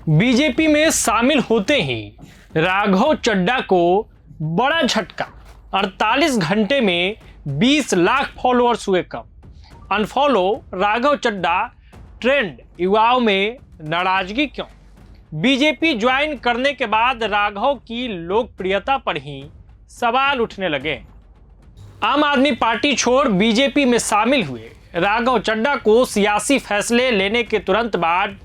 BJP में शामिल होते ही राघव चड्ढा को बड़ा झटका। 48 घंटे में 20 लाख फॉलोअर्स हुए कम। अनफॉलो राघव चड्ढा ट्रेंड, युवाओं में नाराजगी क्यों? बीजेपी ज्वाइन करने के बाद राघव की लोकप्रियता पर ही सवाल उठने लगे। आम आदमी पार्टी छोड़ बीजेपी में शामिल हुए राघव चड्ढा को सियासी फैसले लेने के तुरंत बाद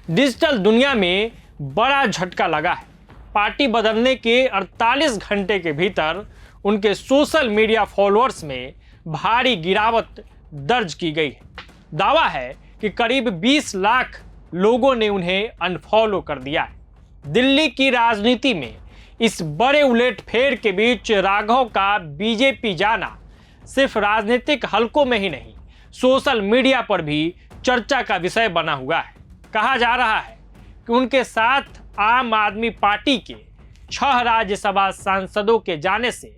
डिजिटल दुनिया में बड़ा झटका लगा है। पार्टी बदलने के 48 घंटे के भीतर उनके सोशल मीडिया फॉलोअर्स में भारी गिरावट दर्ज की गई है। दावा है कि करीब 20 लाख लोगों ने उन्हें अनफॉलो कर दिया है। दिल्ली की राजनीति में इस बड़े उलटफेर के बीच राघव का बीजेपी जाना सिर्फ राजनीतिक हलकों में ही नहीं, सोशल मीडिया पर भी चर्चा का विषय बना हुआ है। कहा जा रहा है कि उनके साथ आम आदमी पार्टी के 6 राज्यसभा सांसदों के जाने से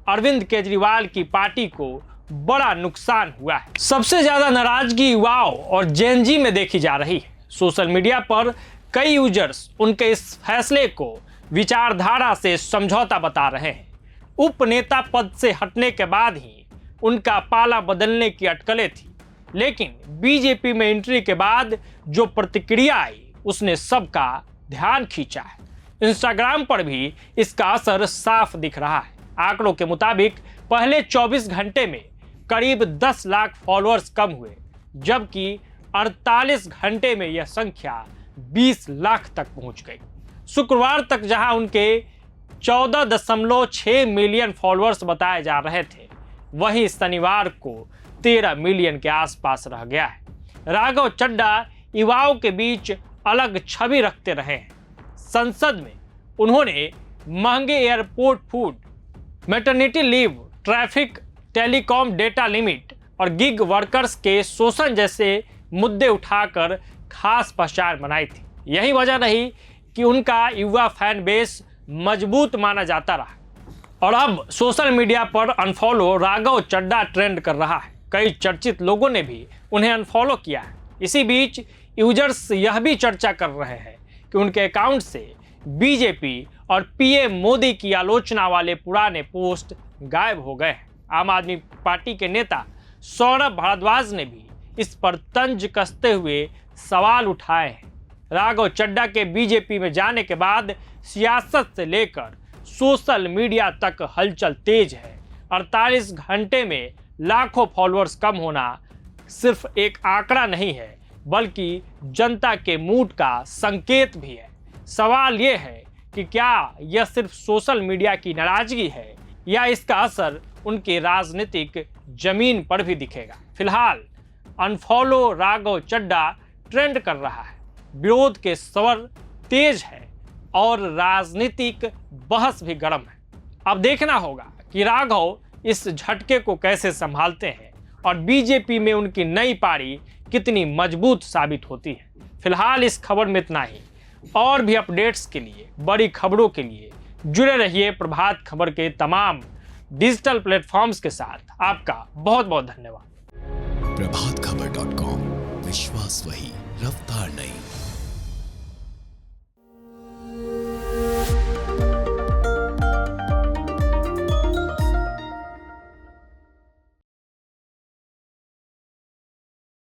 अरविंद केजरीवाल की पार्टी को बड़ा नुकसान हुआ है। सबसे ज्यादा नाराजगी युवाओं और जेन जी में देखी जा रही है। सोशल मीडिया पर कई यूजर्स उनके इस फैसले को विचारधारा से समझौता बता रहे हैं। उपनेता पद से हटने के बाद ही उनका पाला बदलने की अटकलें थी, लेकिन बीजेपी में एंट्री के बाद जो प्रतिक्रिया आई उसने सबका ध्यान खींचा है। इंस्टाग्राम पर भी इसका असर साफ दिख रहा है। आंकड़ों के मुताबिक पहले 24 घंटे में करीब 10 लाख फॉलोअर्स कम हुए, जबकि 48 घंटे में यह संख्या 20 लाख तक पहुंच गई। शुक्रवार तक जहां उनके 14.6 मिलियन फॉलोअर्स बताए जा रहे थे, वहीं शनिवार को 13 मिलियन के आसपास रह गया है। राघव चड्ढा युवाओं के बीच अलग छवि रखते रहे हैं। संसद में उन्होंने महंगे airport food, maternity leave, traffic, telecom data limit और गिग वर्कर्स के शोषण जैसे मुद्दे उठाकर खास पहचान बनाई थी। यही वजह रही कि उनका युवा फैन बेस मजबूत माना जाता रहा। और अब सोशल मीडिया पर अनफॉलो राघव चड्ढा ट्रेंड कर रहा है। कई चर्चित लोगों ने भी उन्हें अनफॉलो किया है। इसी बीच यूजर्स यह भी चर्चा कर रहे हैं कि उनके अकाउंट से बीजेपी और पीएम मोदी की आलोचना वाले पुराने पोस्ट गायब हो गए हैं। आम आदमी पार्टी के नेता सौरभ भारद्वाज ने भी इस पर तंज कसते हुए सवाल उठाए हैं। राघव चड्ढा के बीजेपी में जाने के बाद सियासत से लेकर सोशल मीडिया तक हलचल तेज है। 48 घंटे में लाखों फॉलोअर्स कम होना सिर्फ एक आंकड़ा नहीं है, बल्कि जनता के मूड का संकेत भी है। सवाल यह है कि क्या यह सिर्फ सोशल मीडिया की नाराजगी है या इसका असर उनके राजनीतिक जमीन पर भी दिखेगा। फिलहाल अनफॉलो राघव चड्ढा ट्रेंड कर रहा है, विरोध के स्वर तेज है और राजनीतिक बहस भी गर्म है। अब देखना होगा कि राघव इस झटके को कैसे संभालते हैं और बीजेपी में उनकी नई पारी कितनी मजबूत साबित होती है। फिलहाल इस खबर में इतना ही। और भी अपडेट्स के लिए, बड़ी खबरों के लिए जुड़े रहिए प्रभात खबर के तमाम डिजिटल प्लेटफॉर्म्स के साथ। आपका बहुत बहुत धन्यवाद। प्रभातखबर.com, विश्वास वही, रफ्तार नहीं।